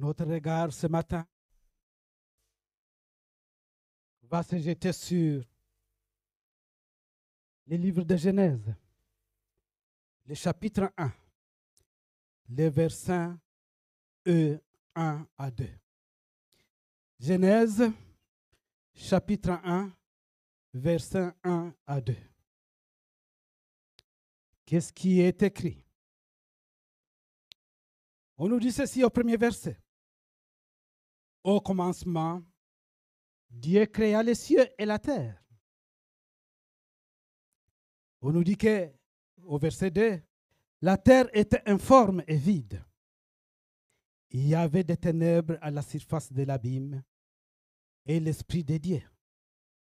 Notre regard ce matin va se jeter sur les livres de Genèse, le chapitre 1, les versets 1 à 2. Genèse, chapitre 1, versets 1 à 2. Qu'est-ce qui est écrit? On nous dit ceci au premier verset. Au commencement, Dieu créa les cieux et la terre. On nous dit que, au verset 2, la terre était informe et vide. Il y avait des ténèbres à la surface de l'abîme et l'Esprit de Dieu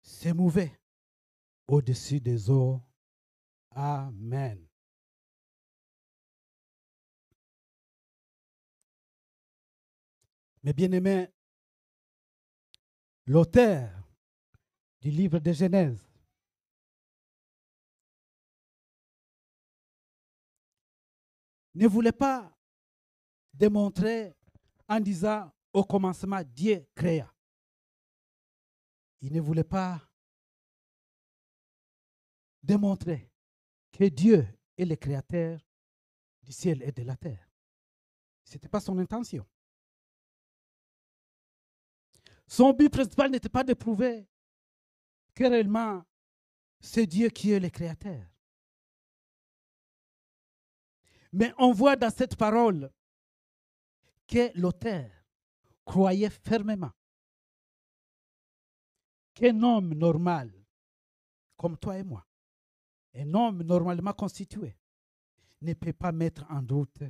se mouvait au-dessus des eaux. Amen. Mes bien-aimés, l'auteur du livre de Genèse ne voulait pas démontrer en disant au commencement Dieu créa. Il ne voulait pas démontrer que Dieu est le créateur du ciel et de la terre. Ce n'était pas son intention. Son but principal n'était pas de prouver que réellement c'est Dieu qui est le créateur. Mais on voit dans cette parole que l'auteur croyait fermement qu'un homme normal, comme toi et moi, un homme normalement constitué, ne peut pas mettre en doute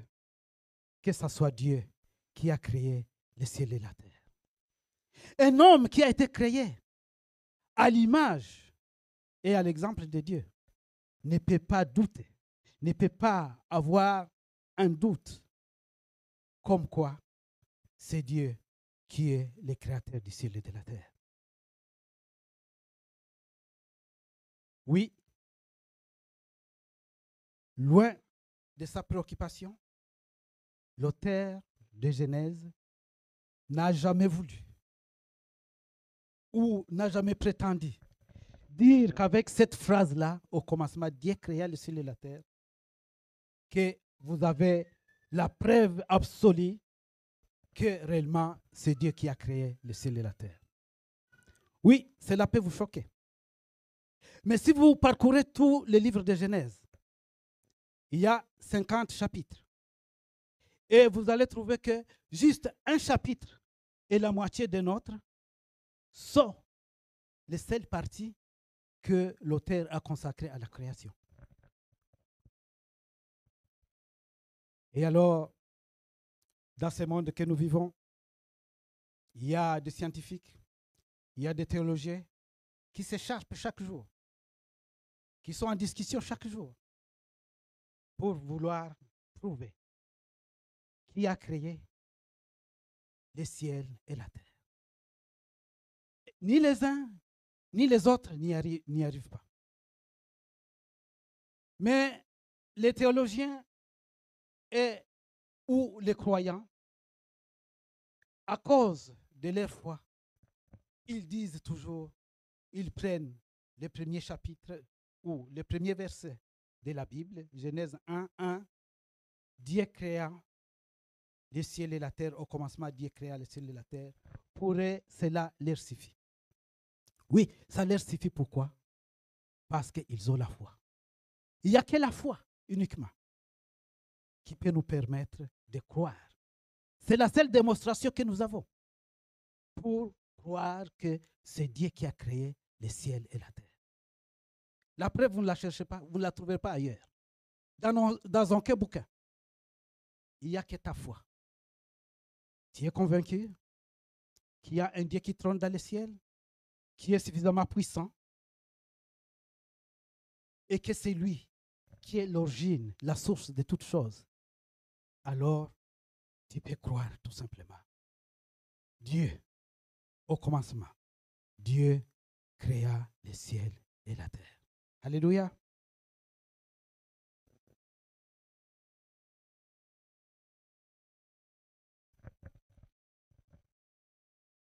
que ce soit Dieu qui a créé le ciel et la terre. Un homme qui a été créé à l'image et à l'exemple de Dieu ne peut pas douter, ne peut pas avoir un doute comme quoi c'est Dieu qui est le créateur du ciel et de la terre. Oui, loin de sa préoccupation, l'auteur de Genèse n'a jamais voulu ou n'a jamais prétendu dire qu'avec cette phrase-là, au commencement, Dieu créa le ciel et la terre, que vous avez la preuve absolue que réellement c'est Dieu qui a créé le ciel et la terre. Oui, cela peut vous choquer. Mais si vous parcourez tous les livres de Genèse, il y a 50 chapitres. Et vous allez trouver que juste un chapitre et la moitié des nôtres sont les seules parties que l'auteur a consacrées à la création. Et alors, dans ce monde que nous vivons, il y a des scientifiques, il y a des théologiens qui s'écharpent chaque jour, qui sont en discussion chaque jour pour vouloir prouver qui a créé les ciels et la terre. Ni les uns, ni les autres n'y arrivent pas. Mais les théologiens et ou les croyants, à cause de leur foi, ils disent toujours, ils prennent le premier chapitre ou le premier verset de la Bible, Genèse 1, 1, Dieu créa le ciel et la terre, au commencement Dieu créa le ciel et la terre. Pour eux, cela leur suffit. Oui, ça leur suffit pourquoi? Parce qu'ils ont la foi. Il n'y a que la foi uniquement qui peut nous permettre de croire. C'est la seule démonstration que nous avons pour croire que c'est Dieu qui a créé le ciel et la terre. La preuve, vous ne la cherchez pas, vous ne la trouverez pas ailleurs. Dans aucun bouquin. Il n'y a que ta foi. Tu es convaincu qu'il y a un Dieu qui trône dans le ciel, qui est suffisamment puissant, et que c'est lui qui est l'origine, la source de toutes choses. Alors, tu peux croire tout simplement. Dieu, au commencement, Dieu créa le ciel et la terre. Alléluia.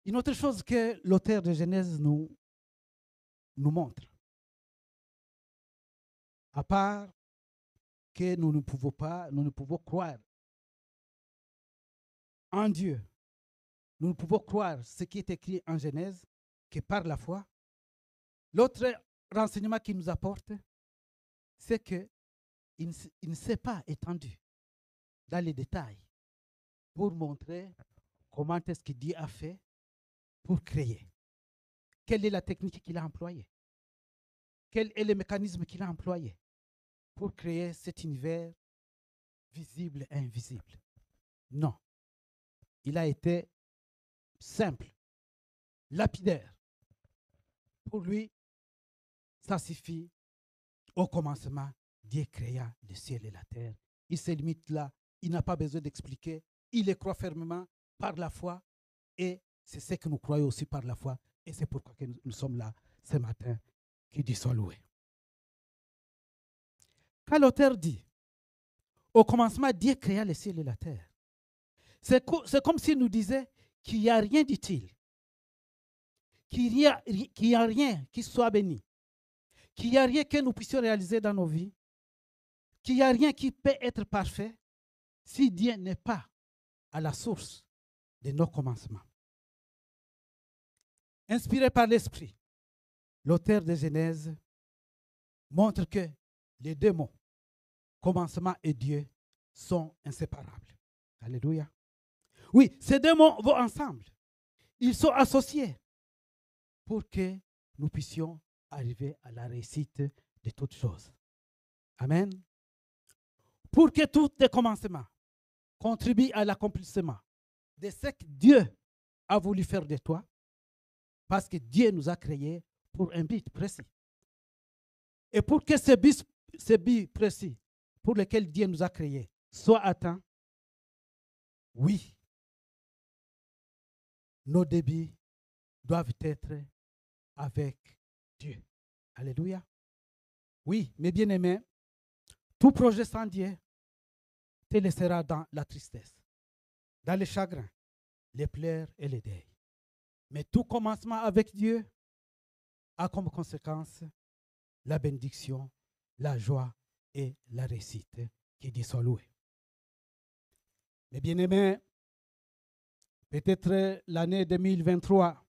Une autre chose que l'auteur de Genèse nous montre, à part que nous ne pouvons croire en Dieu, nous ne pouvons croire ce qui est écrit en Genèse que par la foi. L'autre renseignement qu'il nous apporte, c'est qu'il ne s'est pas étendu dans les détails pour montrer comment est-ce que Dieu a fait pour créer. Quelle est la technique qu'il a employée? Quel est le mécanisme qu'il a employé pour créer cet univers visible et invisible? Non. Il a été simple, lapidaire. Pour lui, ça suffit. Au commencement, Dieu créa le ciel et la terre. Il se limite là. Il n'a pas besoin d'expliquer. Il les croit fermement par la foi. Et c'est ce que nous croyons aussi par la foi. Et c'est pourquoi que nous sommes là ce matin. Que Dieu soit loué. Quand l'auteur dit, au commencement, Dieu créa le ciel et la terre. C'est comme s'il nous disait qu'il n'y a rien d'utile, qu'il n'y a rien qui soit béni, qu'il n'y a rien que nous puissions réaliser dans nos vies, qu'il n'y a rien qui peut être parfait si Dieu n'est pas à la source de nos commencements. Inspiré par l'Esprit, l'auteur de Genèse montre que les deux mots, commencement et Dieu, sont inséparables. Alléluia. Oui, ces deux mots vont ensemble. Ils sont associés pour que nous puissions arriver à la réussite de toutes choses. Amen. Pour que tous tes commencements contribuent à l'accomplissement de ce que Dieu a voulu faire de toi, parce que Dieu nous a créés pour un but précis. Et pour que ce but précis pour lequel Dieu nous a créés soit atteint, oui, nos débuts doivent être avec Dieu. Alléluia. Oui, mes bien-aimés, tout projet sans Dieu te laissera dans la tristesse, dans le chagrin, les pleurs et les deuils. Mais tout commencement avec Dieu a comme conséquence la bénédiction, la joie et la réussite. Que Dieu soit loué. Mes bien-aimés, peut-être l'année 2023,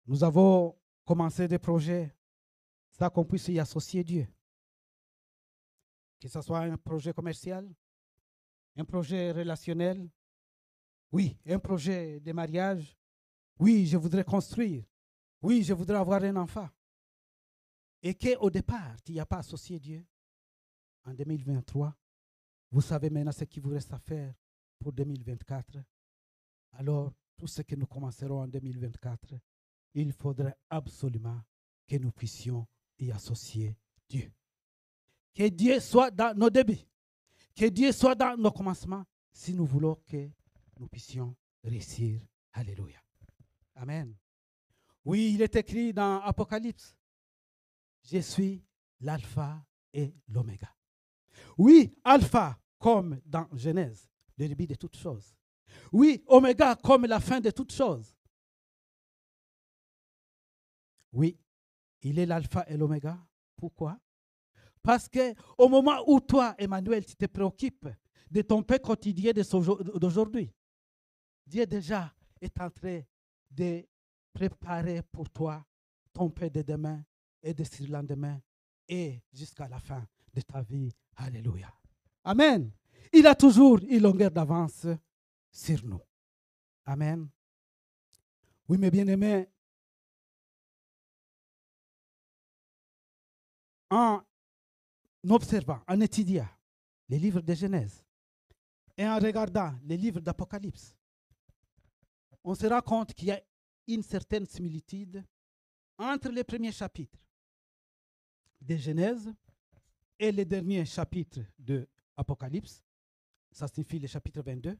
nous avons commencé des projets sans qu'on puisse y associer Dieu. Que ce soit un projet commercial, un projet relationnel, oui, un projet de mariage, oui, je voudrais construire, oui, je voudrais avoir un enfant. Et qu'au départ, tu n'y as pas associé Dieu. En 2023, vous savez maintenant ce qu'il vous reste à faire pour 2024. Alors, tout ce que nous commencerons en 2024, il faudrait absolument que nous puissions y associer Dieu. Que Dieu soit dans nos débuts, que Dieu soit dans nos commencements, si nous voulons que nous puissions réussir. Alléluia. Amen. Oui, il est écrit dans Apocalypse, je suis l'alpha et l'oméga. Oui, alpha comme dans Genèse, le début de toutes choses. Oui, oméga comme la fin de toutes choses. Oui, il est l'alpha et l'oméga. Pourquoi? Parce qu'au moment où toi, Emmanuel, tu te préoccupes de ton pain quotidien d'aujourd'hui, Dieu déjà est en train de préparer pour toi ton pain de demain et de ce lendemain et jusqu'à la fin de ta vie. Alléluia. Amen. Il a toujours une longueur d'avance sur nous. Amen. Oui, mes bien-aimés, en observant, en étudiant les livres de Genèse et en regardant les livres d'Apocalypse, on se rend compte qu'il y a une certaine similitude entre les premiers chapitres de Genèse et les derniers chapitres de Apocalypse. Ça signifie le chapitre 22.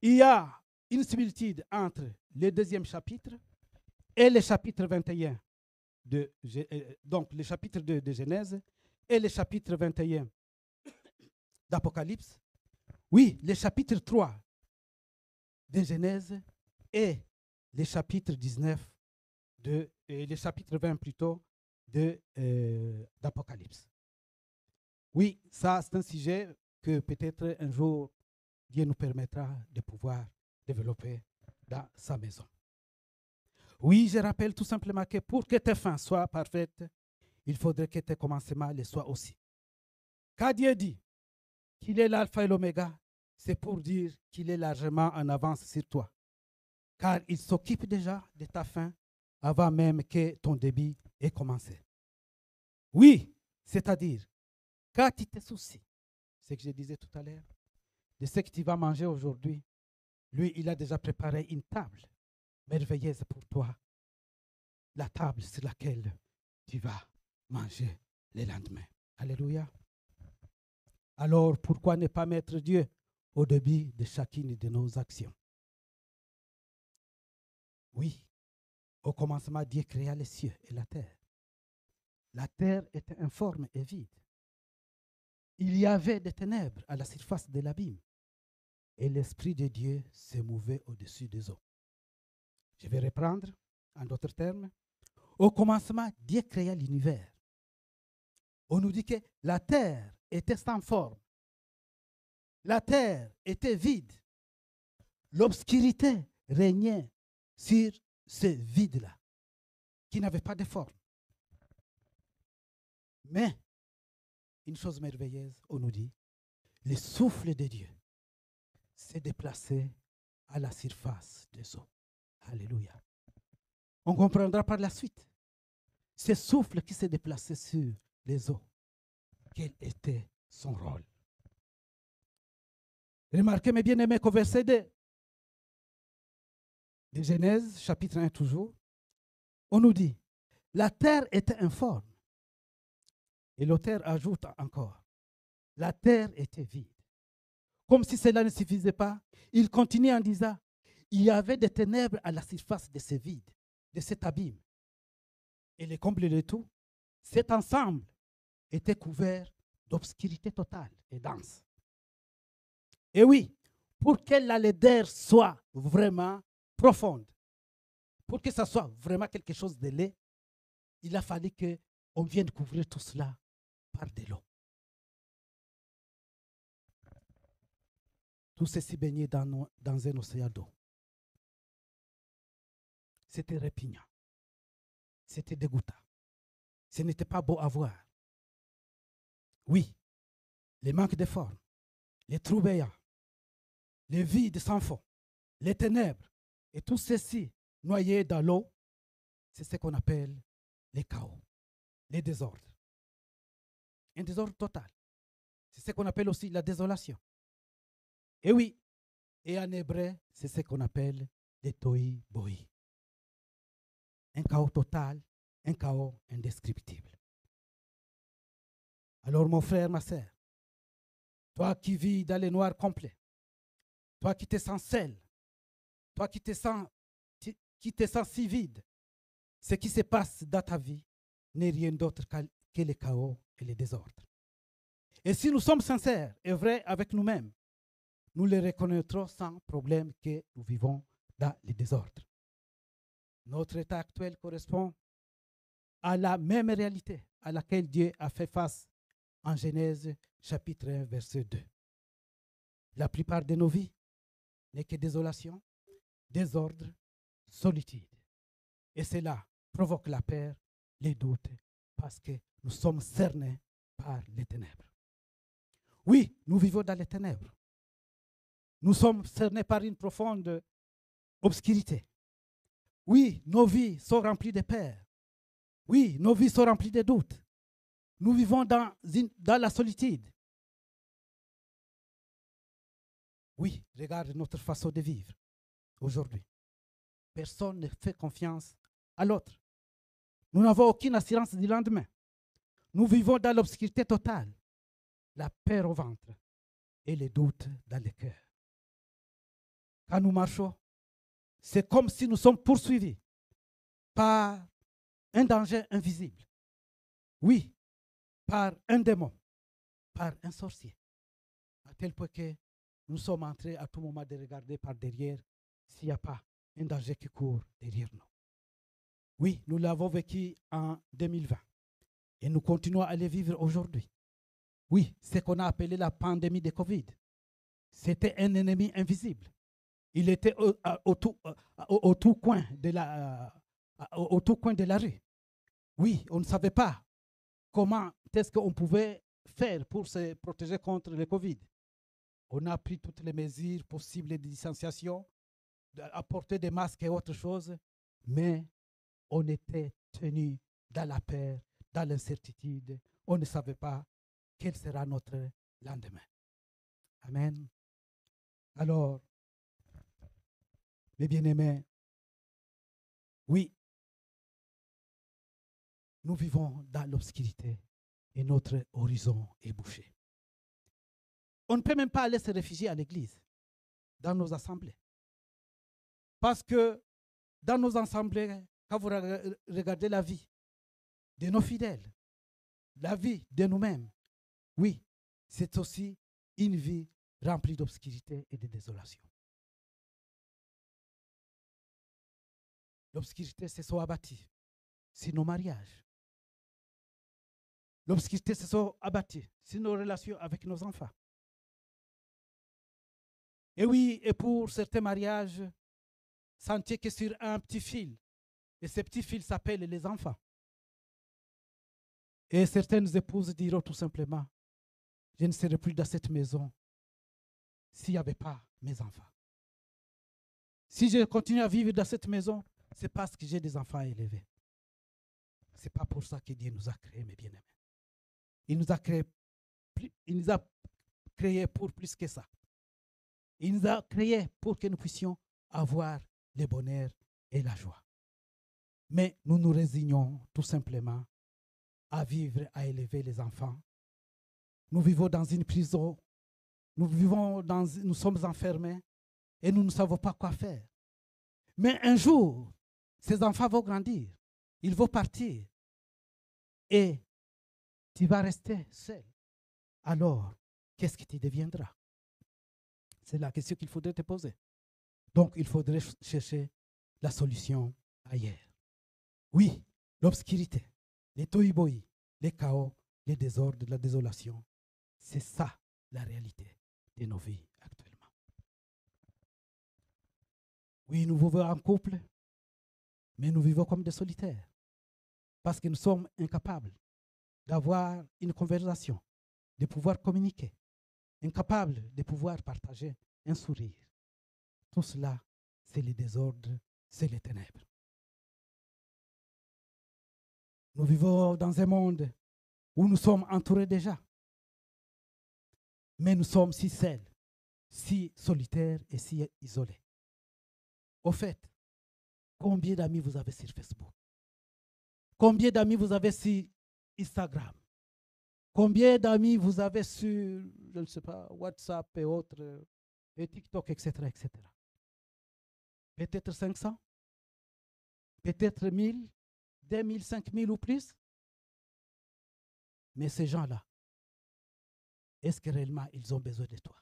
Il y a une similitude entre le deuxième chapitre et le chapitre 21 donc le chapitre 2 de Genèse et le chapitre 21 d'Apocalypse. Oui, le chapitre 3 de Genèse et les chapitres 19 les chapitres 20 plutôt d'Apocalypse. Oui, ça c'est un sujet que peut-être un jour Dieu nous permettra de pouvoir développer dans sa maison. Oui, je rappelle tout simplement que pour que tes fins soient parfaites, il faudrait que tes commencements le soient aussi. Quand Dieu dit qu'il est l'alpha et l'oméga, c'est pour dire qu'il est largement en avance sur toi. Car il s'occupe déjà de ta fin avant même que ton début ait commencé. Oui, c'est-à-dire, quand tu te soucies, ce que je disais tout à l'heure, de ce que tu vas manger aujourd'hui, lui, il a déjà préparé une table merveilleuse pour toi. La table sur laquelle tu vas manger le lendemain. Alléluia. Alors, pourquoi ne pas mettre Dieu au début de chacune de nos actions? Oui, au commencement, Dieu créa les cieux et la terre. La terre était informe et vide. Il y avait des ténèbres à la surface de l'abîme et l'Esprit de Dieu se mouvait au-dessus des eaux. Je vais reprendre en d'autres termes. Au commencement, Dieu créa l'univers. On nous dit que la terre était sans forme. La terre était vide. L'obscurité régnait sur ce vide-là, qui n'avait pas de forme. Mais, une chose merveilleuse, on nous dit, le souffle de Dieu s'est déplacé à la surface des eaux. Alléluia. On comprendra par la suite. Ce souffle qui s'est déplacé sur les eaux, quel était son rôle? Remarquez, mes bien-aimés, qu'au verset 2 de Genèse, chapitre 1 toujours, on nous dit, la terre était informe. Et l'auteur ajoute encore, la terre était vide. Comme si cela ne suffisait pas, il continue en disant, il y avait des ténèbres à la surface de ce vide, de cet abîme. Et le comble de tout, cet ensemble était couvert d'obscurité totale et dense. Et oui, pour que la laideur soit vraiment profonde, pour que ça soit vraiment quelque chose de laid, il a fallu qu'on vienne couvrir tout cela par de l'eau. Tout ceci baignait dans un océan d'eau. C'était répugnant. C'était dégoûtant. Ce n'était pas beau à voir. Oui, les manques de forme, les trous béants, les vides sans fond, les ténèbres, et tout ceci noyé dans l'eau, c'est ce qu'on appelle les chaos, les désordres. Un désordre total. C'est ce qu'on appelle aussi la désolation. Et oui, et en hébreu, c'est ce qu'on appelle les tohi bohi. Un chaos total, un chaos indescriptible. Alors mon frère, ma sœur, toi qui vis dans les noirs complets, toi qui te sens seul, toi qui te sens si vide, ce qui se passe dans ta vie n'est rien d'autre que le chaos et le désordre. Et si nous sommes sincères et vrais avec nous-mêmes, nous le reconnaîtrons sans problème que nous vivons dans le désordre. Notre état actuel correspond à la même réalité à laquelle Dieu a fait face en Genèse chapitre 1, verset 2. La plupart de nos vies n'est que désolation, désordre, solitude. Et cela provoque la peur, les doutes, parce que nous sommes cernés par les ténèbres. Oui, nous vivons dans les ténèbres. Nous sommes cernés par une profonde obscurité. Oui, nos vies sont remplies de peur. Oui, nos vies sont remplies de doutes. Nous vivons dans la solitude. Oui, regarde notre façon de vivre aujourd'hui. Personne ne fait confiance à l'autre. Nous n'avons aucune assurance du lendemain. Nous vivons dans l'obscurité totale, la peur au ventre et les doutes dans le cœur. Quand nous marchons, c'est comme si nous sommes poursuivis par un danger invisible. Oui, par un démon, par un sorcier. À tel point que nous sommes en train à tout moment de regarder par derrière s'il n'y a pas un danger qui court derrière nous. Oui, nous l'avons vécu en 2020 et nous continuons à le vivre aujourd'hui. Oui, ce qu'on a appelé la pandémie de Covid, c'était un ennemi invisible. Il était au tout coin de la rue. Oui, on ne savait pas comment est-ce qu'on pouvait faire pour se protéger contre le Covid. On a pris toutes les mesures possibles de distanciation, d'apporter des masques et autre chose, mais on était tenu dans la peur, dans l'incertitude. On ne savait pas quel sera notre lendemain. Amen. Alors, mes bien-aimés, oui, nous vivons dans l'obscurité et notre horizon est bouché. On ne peut même pas aller se réfugier à l'église, dans nos assemblées. Parce que dans nos assemblées, quand vous regardez la vie de nos fidèles, la vie de nous-mêmes, oui, c'est aussi une vie remplie d'obscurité et de désolation. L'obscurité se sont abattues sur nos mariages. L'obscurité se sont abattues sur nos relations avec nos enfants. Et oui, et pour certains mariages, ça ne tient que sur un petit fil. Et ce petit fil s'appelle les enfants. Et certaines épouses diront tout simplement, je ne serai plus dans cette maison s'il n'y avait pas mes enfants. Si je continue à vivre dans cette maison, c'est parce que j'ai des enfants à élever. Ce n'est pas pour ça que Dieu nous a créés, mes bien-aimés. Il nous a créés pour plus que ça. Il nous a créés pour que nous puissions avoir le bonheur et la joie. Mais nous nous résignons tout simplement à vivre, à élever les enfants. Nous vivons dans une prison, nous sommes enfermés et nous ne savons pas quoi faire. Mais un jour, ces enfants vont grandir, ils vont partir et tu vas rester seul. Alors, qu'est-ce que tu deviendras? C'est la question qu'il faudrait te poser. Donc, il faudrait chercher la solution ailleurs. Oui, l'obscurité, les tohu-bohi, les chaos, les désordres, la désolation, c'est ça la réalité de nos vies actuellement. Oui, nous vivons en couple, mais nous vivons comme des solitaires parce que nous sommes incapables d'avoir une conversation, de pouvoir communiquer, incapables de pouvoir partager un sourire. Tout cela, c'est le désordre, c'est les ténèbres. Nous vivons dans un monde où nous sommes entourés déjà. Mais nous sommes si seuls, si solitaires et si isolés. Au fait, combien d'amis vous avez sur Facebook? Combien d'amis vous avez sur Instagram? Combien d'amis vous avez sur, je ne sais pas, WhatsApp et autres, et TikTok, etc., etc. Peut-être 500? Peut-être 1000, 2000, 5000 ou plus? Mais ces gens-là, est-ce que réellement ils ont besoin de toi?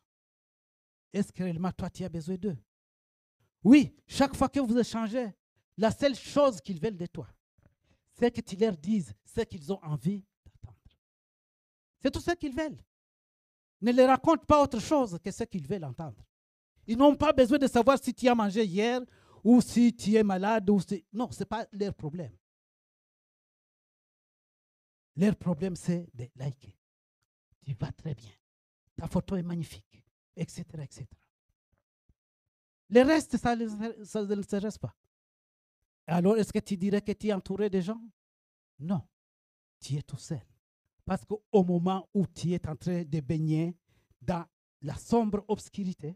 Est-ce que réellement toi tu as besoin d'eux? Oui, chaque fois que vous échangez, la seule chose qu'ils veulent de toi, c'est que tu leur dises ce qu'ils ont envie d'entendre. C'est tout ce qu'ils veulent. Ne leur raconte pas autre chose que ce qu'ils veulent entendre. Ils n'ont pas besoin de savoir si tu as mangé hier ou si tu es malade. Non, ce n'est pas leur problème. Leur problème, c'est de liker. Tu vas très bien. Ta photo est magnifique, etc., etc. Le reste, ça ne les intéresse pas. Alors, est-ce que tu dirais que tu es entouré de gens? Non, tu es tout seul. Parce qu'au moment où tu es en train de baigner dans la sombre obscurité,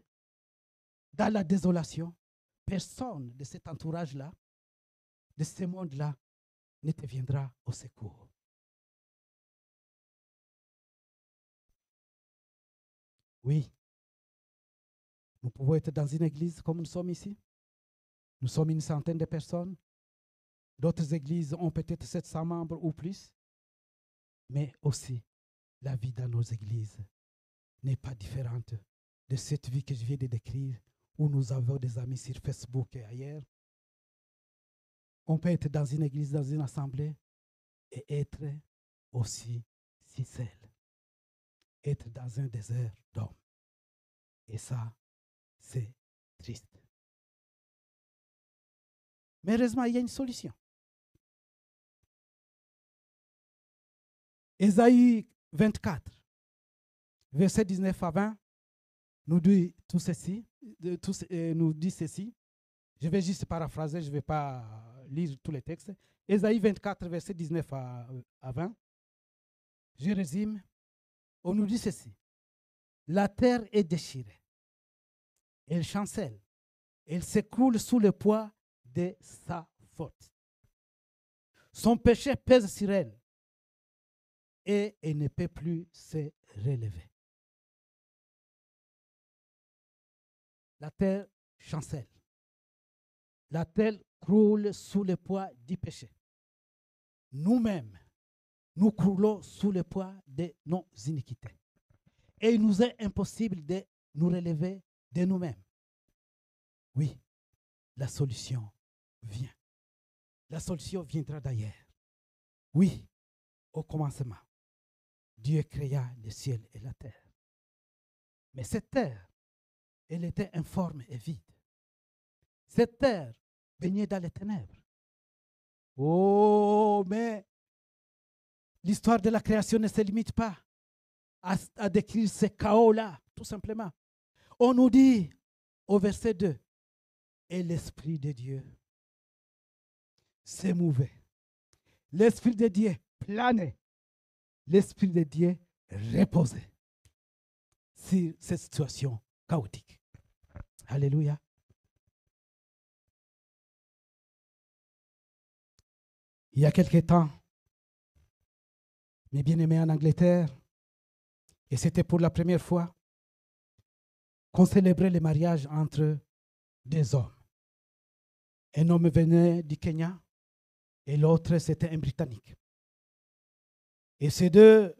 dans la désolation, personne de cet entourage-là, de ce monde-là, ne te viendra au secours. Oui, nous pouvons être dans une église comme nous sommes ici. Nous sommes une centaine de personnes. D'autres églises ont peut-être 700 membres ou plus. Mais aussi, la vie dans nos églises n'est pas différente de cette vie que je viens de décrire, où nous avons des amis sur Facebook et ailleurs. On peut être dans une église, dans une assemblée et être aussi si seul. Être dans un désert d'hommes. Et ça, c'est triste. Mais heureusement, il y a une solution. Ésaïe 24, verset 19 à 20, nous dit tout ceci. Nous dit ceci. Je vais juste paraphraser, je ne vais pas lire tous les textes. Ésaïe 24, verset 19 à 20. Je résume. On nous dit ceci. La terre est déchirée. Elle chancelle. Elle s'écroule sous le poids de sa faute. Son péché pèse sur elle et elle ne peut plus se relever. La terre chancelle. La terre croule sous le poids du péché. Nous-mêmes, nous croulons sous le poids de nos iniquités. Et il nous est impossible de nous relever de nous-mêmes. Oui, la solution vient. La solution viendra d'ailleurs. Oui, au commencement, Dieu créa le ciel et la terre. Mais cette terre, elle était informe et vide. Cette terre baignait dans les ténèbres. Oh, mais l'histoire de la création ne se limite pas à décrire ce chaos-là, tout simplement. On nous dit au verset 2, et l'Esprit de Dieu s'émouvait. L'Esprit de Dieu planait. L'Esprit de Dieu reposait sur cette situation chaotique. Alléluia. Il y a quelque temps, mes bien-aimés en Angleterre, et c'était pour la première fois qu'on célébrait le mariage entre deux hommes. Un homme venait du Kenya et l'autre, c'était un Britannique. Et ces deux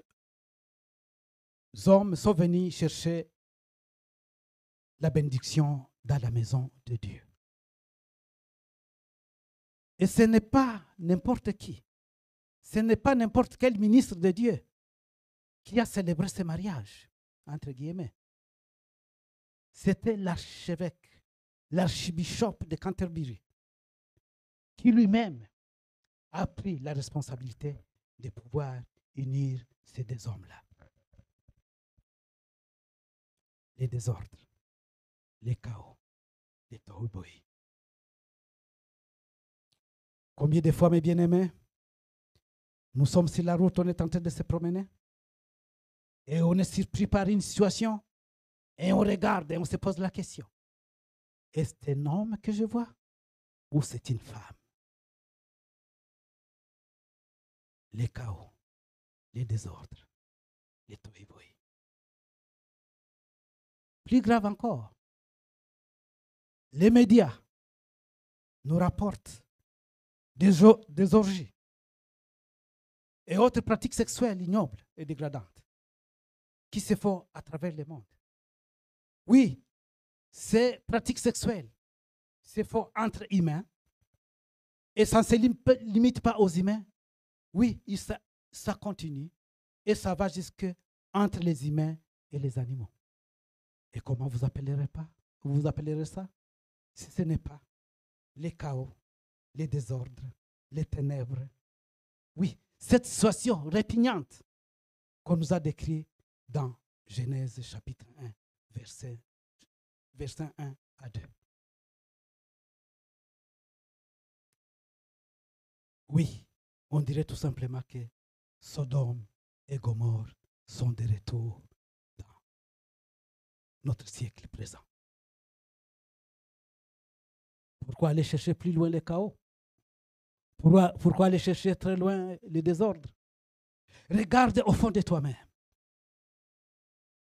hommes sont venus chercher la bénédiction dans la maison de Dieu. Et ce n'est pas n'importe qui, ce n'est pas n'importe quel ministre de Dieu qui a célébré ce mariage, entre guillemets. C'était l'archevêque, l'archbishop de Canterbury, qui lui-même a pris la responsabilité de pouvoir unir ces deux hommes-là. Les désordres, les chaos, les tohu-bohi. Combien de fois, mes bien-aimés, nous sommes sur la route, on est en train de se promener et on est surpris par une situation et on regarde et on se pose la question. Est-ce un homme que je vois ou c'est une femme? Les chaos, les désordres, les tohu-bohi. Plus grave encore, les médias nous rapportent des orgies et autres pratiques sexuelles ignobles et dégradantes qui se font à travers le monde. Oui, ces pratiques sexuelles se font entre humains et ça ne se limite pas aux humains. Oui, ça continue et ça va jusque entre les humains et les animaux. Et comment vous appellerez ça? Si ce n'est pas les chaos, les désordres, les ténèbres. Oui, cette situation répugnante qu'on nous a décrite dans Genèse chapitre 1, verset 1 à 2. Oui, on dirait tout simplement que Sodome et Gomorrhe sont de retour dans notre siècle présent. Pourquoi aller chercher plus loin les chaos? Pourquoi aller chercher très loin les désordres? Regarde au fond de toi-même.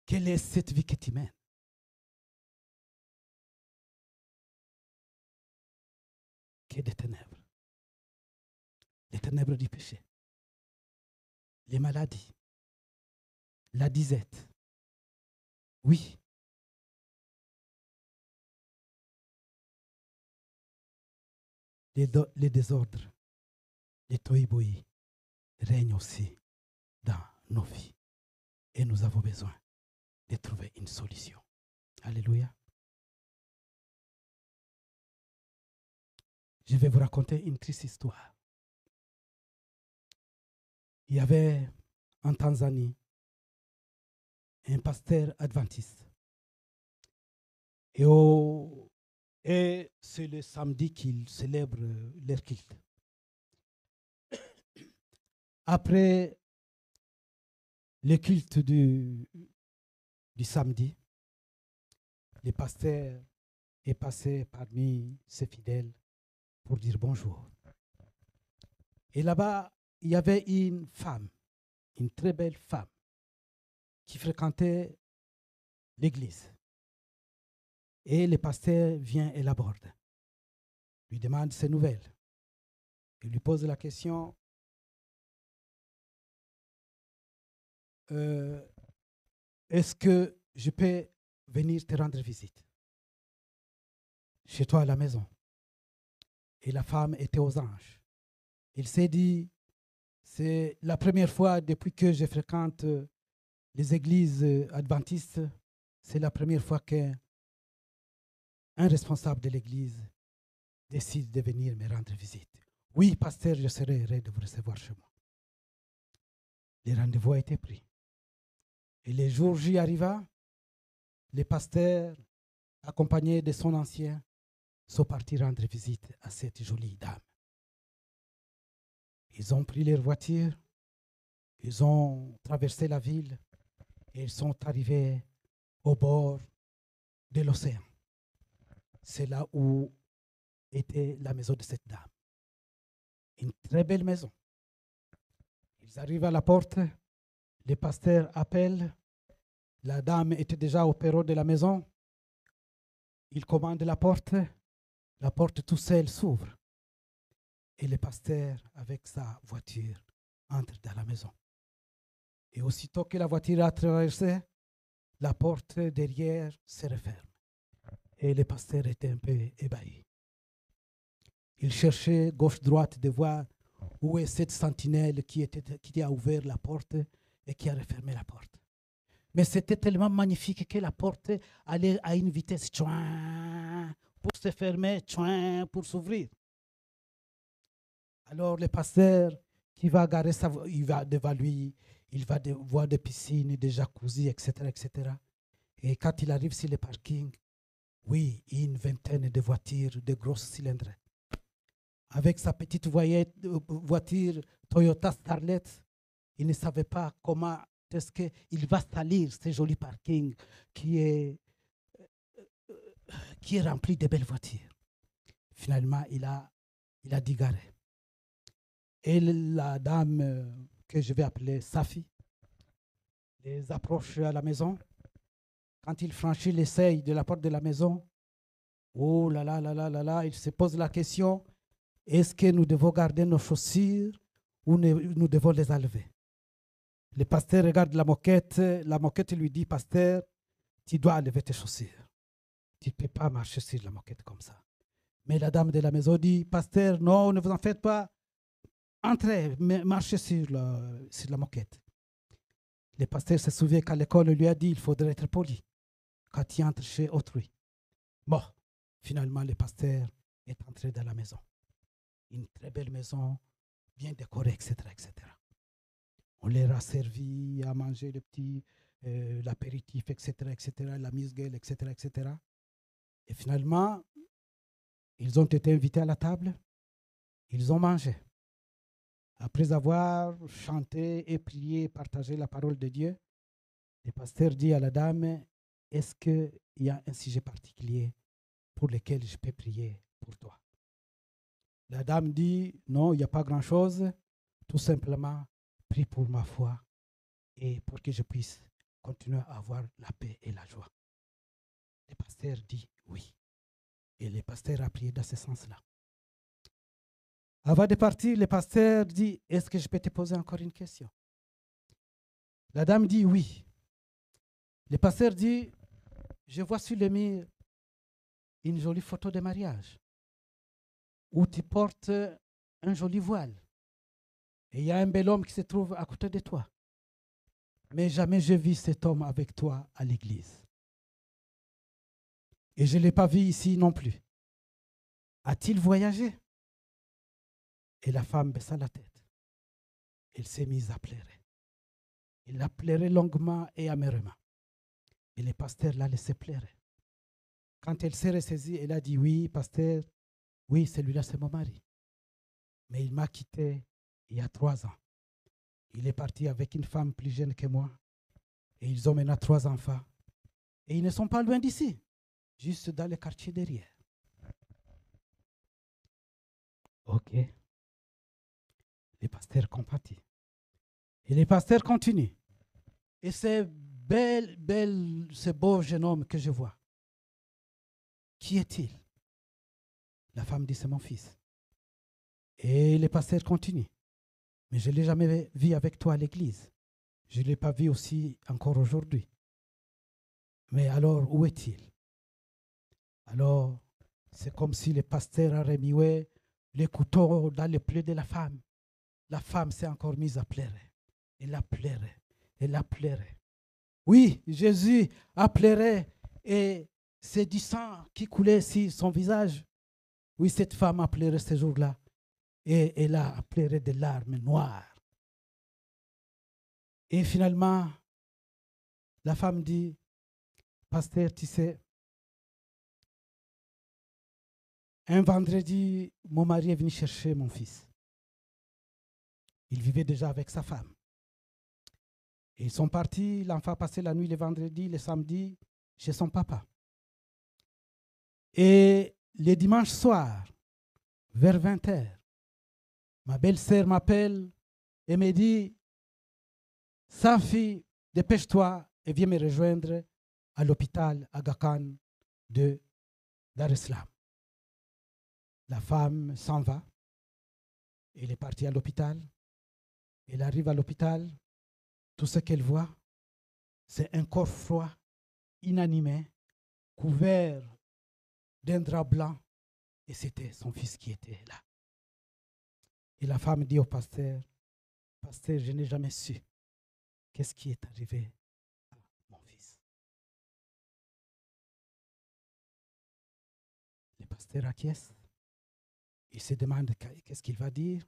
Quelle est cette vie que tu mènes? Qui est des ténèbres? Les ténèbres du péché, les maladies, la disette. Oui, les désordres, les tohu-bohu règnent aussi dans nos vies. Et nous avons besoin de trouver une solution. Alléluia. Je vais vous raconter une triste histoire. Il y avait en Tanzanie un pasteur adventiste. Et c'est le samedi qu'ils célèbrent leur culte. Après le culte du samedi, le pasteur est passé parmi ses fidèles pour dire bonjour. Et là-bas, il y avait une femme, une très belle femme, qui fréquentait l'église. Et le pasteur vient et l'aborde, lui demande ses nouvelles. Il lui pose la question, est-ce que je peux venir te rendre visite chez toi à la maison? Et la femme était aux anges. Il s'est dit, c'est la première fois depuis que je fréquente les églises adventistes, c'est la première fois qu'un responsable de l'église décide de venir me rendre visite. Oui, pasteur, je serai heureux de vous recevoir chez moi. Le rendez-vous a été pris. Et le jour J arriva, le pasteur, accompagné de son ancien, sont partis rendre visite à cette jolie dame. Ils ont pris leur voiture, ils ont traversé la ville et ils sont arrivés au bord de l'océan. C'est là où était la maison de cette dame. Une très belle maison. Ils arrivent à la porte, le pasteur appelle, la dame était déjà au perron de la maison. Il commande la porte tout seul s'ouvre. Et le pasteur, avec sa voiture, entre dans la maison. Et aussitôt que la voiture a traversé, la porte derrière se referme. Et le pasteur était un peu ébahi. Il cherchait gauche-droite de voir où est cette sentinelle qui a ouvert la porte et qui a refermé la porte. Mais c'était tellement magnifique que la porte allait à une vitesse pour se fermer, pour s'ouvrir. Alors le pasteur qui va garer il va devant lui, il va voir des piscines, des jacuzzis, etc., etc. Et quand il arrive sur le parking, oui, une vingtaine de voitures, de grosses cylindres. Avec sa petite voiture Toyota Starlet, il ne savait pas comment est-ce qu'il va salir ce joli parking qui est rempli de belles voitures. Finalement, il a dit garer. Et la dame que je vais appeler Safi les approche à la maison. Quand il franchit les seuils de la porte de la maison, oh là là là là là là, il se pose la question, est-ce que nous devons garder nos chaussures ou nous devons les enlever? Le pasteur regarde la moquette lui dit, pasteur, tu dois enlever tes chaussures. Tu ne peux pas marcher sur la moquette comme ça. Mais la dame de la maison dit, pasteur, non, ne vous en faites pas. Entrez, marchez sur la moquette. Le pasteur se souvient qu'à l'école, lui a dit il faudrait être poli quand tu entres chez autrui. Bon, finalement, le pasteur est entré dans la maison. Une très belle maison, bien décorée, etc., etc. On leur a servi à manger le petit, l'apéritif, etc., etc., la mise-gueule, etc., etc. Et finalement, ils ont été invités à la table. Ils ont mangé. Après avoir chanté et prié, partagé la parole de Dieu, le pasteur dit à la dame, est-ce qu'il y a un sujet particulier pour lequel je peux prier pour toi? La dame dit, non, il n'y a pas grand-chose, tout simplement, prie pour ma foi et pour que je puisse continuer à avoir la paix et la joie. Le pasteur dit oui. Et le pasteur a prié dans ce sens-là. Avant de partir, le pasteur dit, est-ce que je peux te poser encore une question? La dame dit oui. Le pasteur dit, je vois sur le mur une jolie photo de mariage. où tu portes un joli voile. Et il y a un bel homme qui se trouve à côté de toi. Mais jamais je vis cet homme avec toi à l'église. Et je ne l'ai pas vu ici non plus. A-t-il voyagé? Et la femme baissa la tête. Elle s'est mise à pleurer. Il a pleuré longuement et amèrement. Et le pasteur l'a laissé pleurer. Quand elle s'est ressaisie, elle a dit, oui, pasteur, oui, celui-là, c'est mon mari. Mais il m'a quitté il y a 3 ans. Il est parti avec une femme plus jeune que moi. Et ils ont maintenant 3 enfants. Et ils ne sont pas loin d'ici, juste dans le quartier derrière. Ok. Les pasteurs compatit. Et les pasteurs continuent. Et ce ce beau jeune homme que je vois, qui est-il? La femme dit, c'est mon fils. Et les pasteurs continuent. Mais je ne l'ai jamais vu avec toi à l'église. Je ne l'ai pas vu aussi encore aujourd'hui. Mais alors, où est-il? Alors, c'est comme si le pasteur a remué le couteau dans le plaies de la femme. La femme s'est encore mise à pleurer. Elle a pleuré. Elle a pleuré. Oui, Jésus a pleuré et c'est du sang qui coulait sur son visage. Oui, cette femme a pleuré ce jour-là et elle a pleuré des larmes noires. Et finalement, la femme dit, pasteur, tu sais, un vendredi, mon mari est venu chercher mon fils. Il vivait déjà avec sa femme. Et ils sont partis, l'enfant a passé la nuit le vendredi, le samedi, chez son papa. Et le dimanche soir, vers 20h, ma belle-sœur m'appelle et me dit, Safi, dépêche-toi et viens me rejoindre à l'hôpital Aga Khan de Dar es Salaam. La femme s'en va. Elle est partie à l'hôpital. Elle arrive à l'hôpital. Tout ce qu'elle voit, c'est un corps froid, inanimé, couvert d'un drap blanc. Et c'était son fils qui était là. Et la femme dit au pasteur, pasteur, je n'ai jamais su qu'est-ce qui est arrivé à mon fils. Le pasteur acquiesce. Il se demande qu'est-ce qu'il va dire.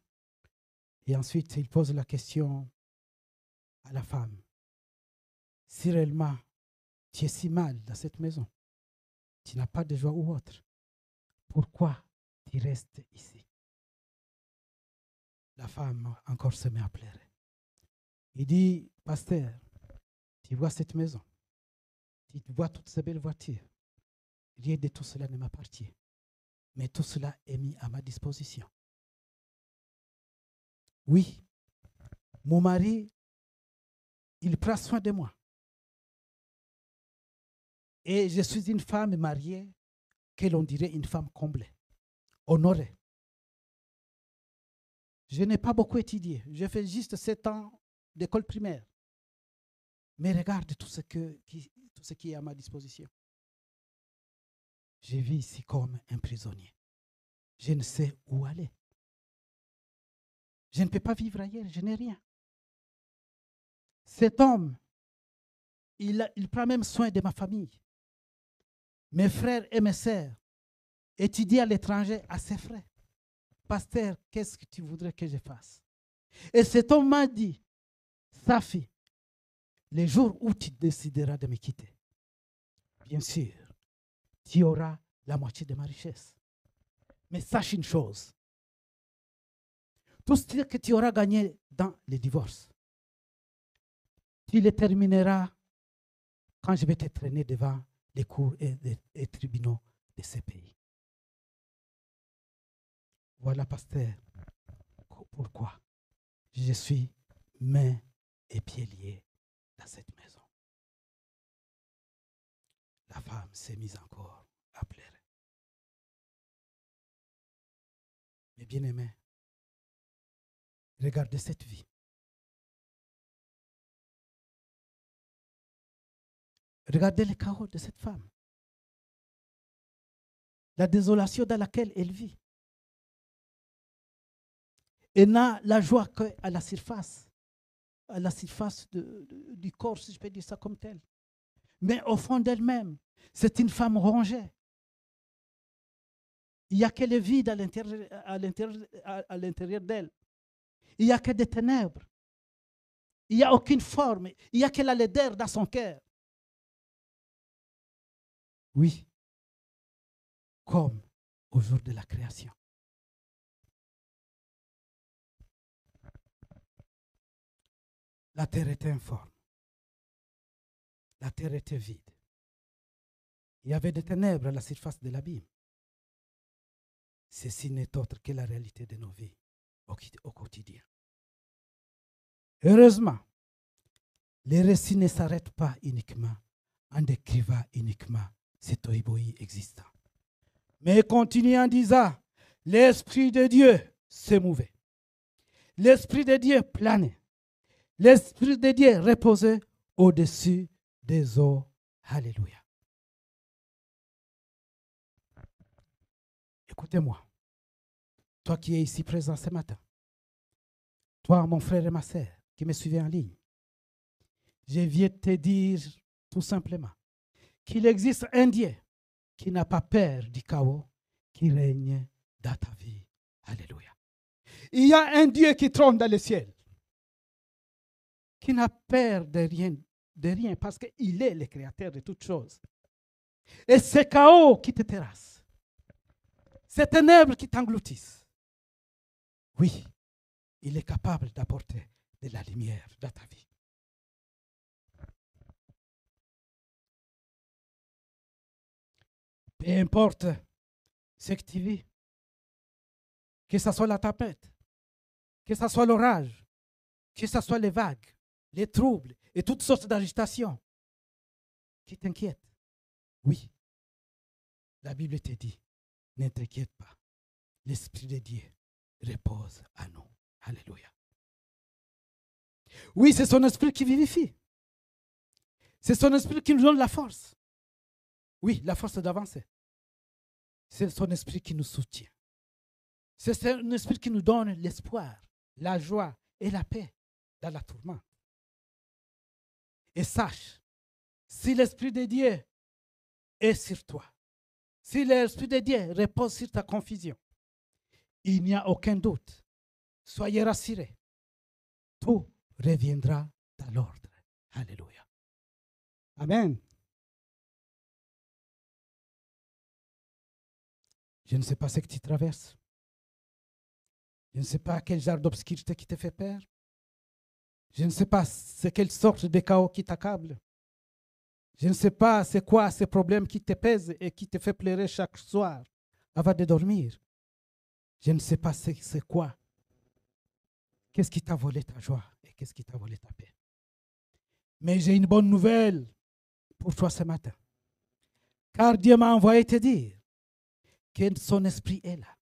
Et ensuite, il pose la question à la femme. Si réellement tu es si mal dans cette maison, tu n'as pas de joie ou autre, pourquoi tu restes ici? La femme encore se met à pleurer. Il dit, pasteur, tu vois cette maison, tu vois toutes ces belles voitures, rien de tout cela ne m'appartient, mais tout cela est mis à ma disposition. Oui, mon mari, il prend soin de moi. Et je suis une femme mariée, que l'on dirait une femme comblée, honorée. Je n'ai pas beaucoup étudié. J'ai fait juste 7 ans d'école primaire. Mais regarde tout ce qui est à ma disposition. Je vis ici comme un prisonnier. Je ne sais où aller. Je ne peux pas vivre ailleurs, je n'ai rien. Cet homme, il prend même soin de ma famille. Mes frères et mes sœurs étudient à l'étranger à ses frais. Pasteur, qu'est-ce que tu voudrais que je fasse? Et cet homme m'a dit, Safi, les jours où tu décideras de me quitter, bien sûr, tu auras la moitié de ma richesse. Mais sache une chose, tout ce que tu auras gagné dans le divorce, tu le termineras quand je vais te traîner devant les cours et tribunaux de ces pays. Voilà, pasteur, pourquoi je suis main et pieds liés dans cette maison. La femme s'est mise encore à pleurer. Mais bien aimé, regardez cette vie. Regardez le chaos de cette femme. La désolation dans laquelle elle vit. et n'a la joie qu'à la surface du corps, si je peux dire ça comme tel. Mais au fond d'elle-même, c'est une femme rongée. Il n'y a que le vide à l'intérieur d'elle. Il n'y a que des ténèbres. Il n'y a aucune forme. Il n'y a que la laideur dans son cœur. Oui, comme au jour de la création. La terre était informe. La terre était vide. Il y avait des ténèbres à la surface de l'abîme. Ceci n'est autre que la réalité de nos vies au quotidien. Heureusement, les récits ne s'arrêtent pas uniquement en décrivant uniquement cet tohu-bohu existant. Mais continue en disant, l'Esprit de Dieu se mouvait. L'Esprit de Dieu planait. L'Esprit de Dieu reposait au-dessus des eaux. Alléluia. Écoutez-moi, toi qui es ici présent ce matin, toi, mon frère et ma sœur, qui me suivez en ligne, je viens te dire tout simplement qu'il existe un Dieu qui n'a pas peur du chaos qui règne dans ta vie. Alléluia. Il y a un Dieu qui trône dans le ciel, qui n'a peur de rien parce qu'il est le créateur de toutes choses. Et ce chaos qui te terrasse, ces ténèbres qui t'engloutissent, oui, il est capable d'apporter de la lumière dans ta vie. Peu importe ce que tu vis, que ce soit la tempête, que ce soit l'orage, que ce soit les vagues, les troubles et toutes sortes d'agitations qui t'inquiètent. Oui, la Bible te dit, ne t'inquiète pas, l'Esprit de Dieu repose à nous. Alléluia. Oui, c'est son esprit qui vivifie. C'est son esprit qui nous donne la force. Oui, la force d'avancer. C'est son esprit qui nous soutient. C'est son esprit qui nous donne l'espoir, la joie et la paix dans la tourmente. Et sache, si l'Esprit de Dieu est sur toi, si l'Esprit de Dieu repose sur ta confusion, il n'y a aucun doute. Soyez rassurés. Tout reviendra dans l'ordre. Alléluia. Amen. Je ne sais pas ce que tu traverses. Je ne sais pas quel genre d'obscurité qui te fait peur. Je ne sais pas c'est quelle sorte de chaos qui t'accable. Je ne sais pas c'est quoi ces problèmes qui te pèsent et qui te fait pleurer chaque soir avant de dormir. Je ne sais pas c'est quoi. Qu'est-ce qui t'a volé ta joie et qu'est-ce qui t'a volé ta paix. Mais j'ai une bonne nouvelle pour toi ce matin. Car Dieu m'a envoyé te dire que son esprit est là,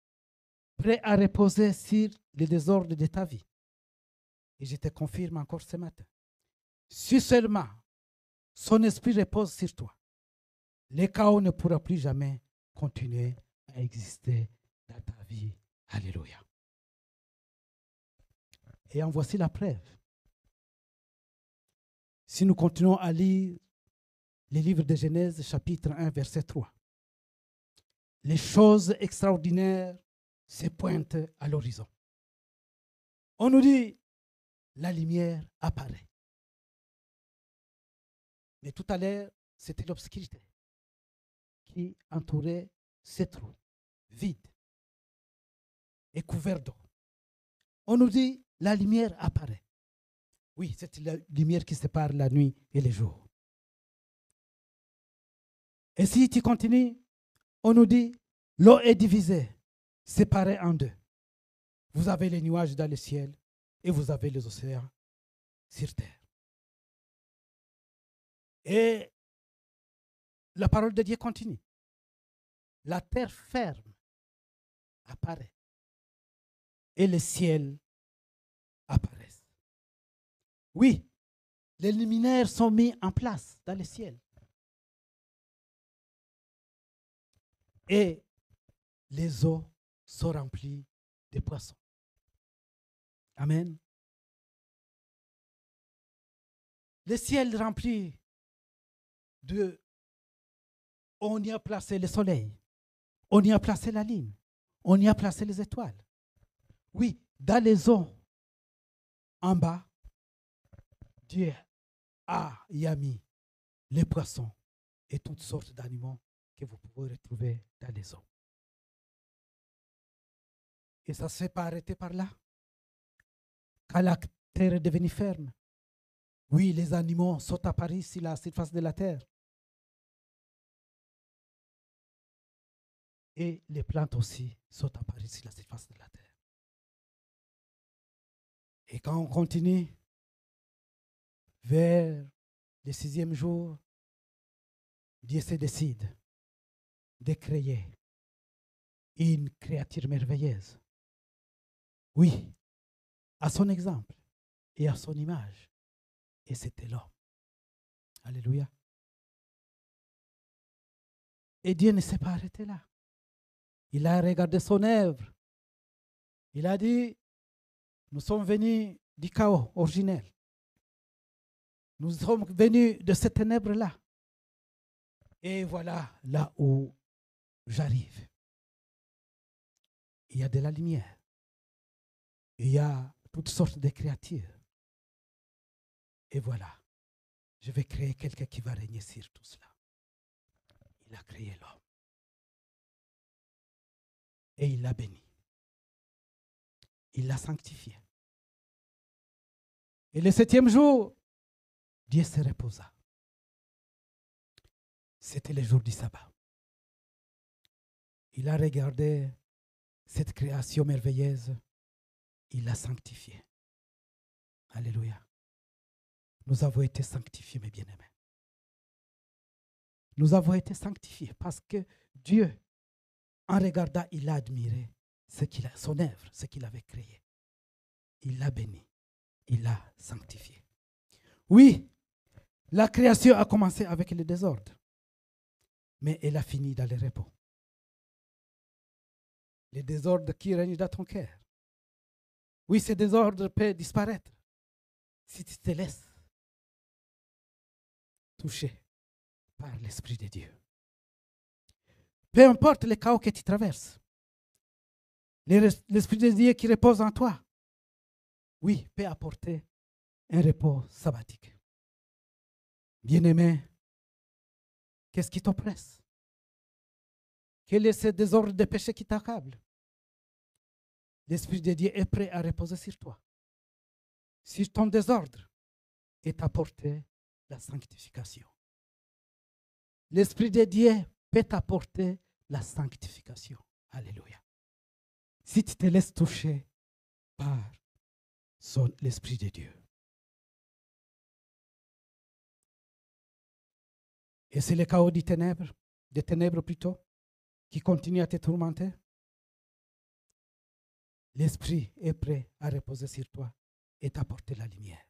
prêt à reposer sur le désordre de ta vie. Et je te confirme encore ce matin. Si seulement son esprit repose sur toi, le chaos ne pourra plus jamais continuer à exister dans ta vie. Alléluia. Et en voici la preuve. Si nous continuons à lire les livres de Genèse, chapitre 1, verset 3, les choses extraordinaires se pointent à l'horizon. On nous dit, la lumière apparaît. Mais tout à l'heure, c'était l'obscurité qui entourait ces trous vides et couverts d'eau. On nous dit, la lumière apparaît. Oui, c'est la lumière qui sépare la nuit et le jour. Et si tu continues, on nous dit, l'eau est divisée, séparée en deux. Vous avez les nuages dans le ciel et vous avez les océans sur terre. Et la parole de Dieu continue. La terre ferme apparaît et le ciel apparaissent. Oui, les luminaires sont mis en place dans le ciel. Et les eaux sont remplies de poissons. Amen. Le ciel rempli de... On y a placé le soleil. On y a placé la lune. On y a placé les étoiles. Oui, dans les eaux, en bas, Dieu y a mis les poissons et toutes sortes d'animaux que vous pouvez retrouver dans les eaux. Et ça ne s'est pas arrêté par là. Quand la terre est devenue ferme, oui, les animaux sont apparus sur la surface de la terre. Et les plantes aussi sont apparues sur la surface de la terre. Et quand on continue vers le 6e jour, Dieu se décide de créer une créature merveilleuse. Oui, à son exemple et à son image. Et c'était l'homme. Alléluia. Et Dieu ne s'est pas arrêté là. Il a regardé son œuvre. Il a dit, nous sommes venus du chaos originel. Nous sommes venus de cette ténèbre-là. Et voilà là où j'arrive. Il y a de la lumière. Il y a toutes sortes de créatures. Et voilà, je vais créer quelqu'un qui va régner sur tout cela. Il a créé l'homme. Et il l'a béni. Il l'a sanctifié. Et le 7e jour, Dieu se reposa. C'était le jour du sabbat. Il a regardé cette création merveilleuse. Il l'a sanctifiée. Alléluia. Nous avons été sanctifiés, mes bien-aimés. Nous avons été sanctifiés parce que Dieu, en regardant, il a admiré son œuvre, ce qu'il avait créé. Il l'a béni. Il l'a sanctifié. Oui, la création a commencé avec le désordre, mais elle a fini dans le repos. Le désordre qui règne dans ton cœur. Oui, ce désordre peut disparaître si tu te laisses toucher par l'Esprit de Dieu. Peu importe le chaos que tu traverses, l'Esprit de Dieu qui repose en toi, oui, peut apporter un repos sabbatique. Bien-aimé, qu'est-ce qui t'oppresse? Quel est ce désordre de péché qui t'accable? L'Esprit de Dieu est prêt à reposer sur toi. Si ton désordre est apporté la sanctification. L'Esprit de Dieu peut t'apporter la sanctification. Alléluia. Si tu te laisses toucher par l'Esprit de Dieu. Et c'est le chaos des ténèbres plutôt, qui continue à te tourmenter. L'Esprit est prêt à reposer sur toi et t'apporter la lumière.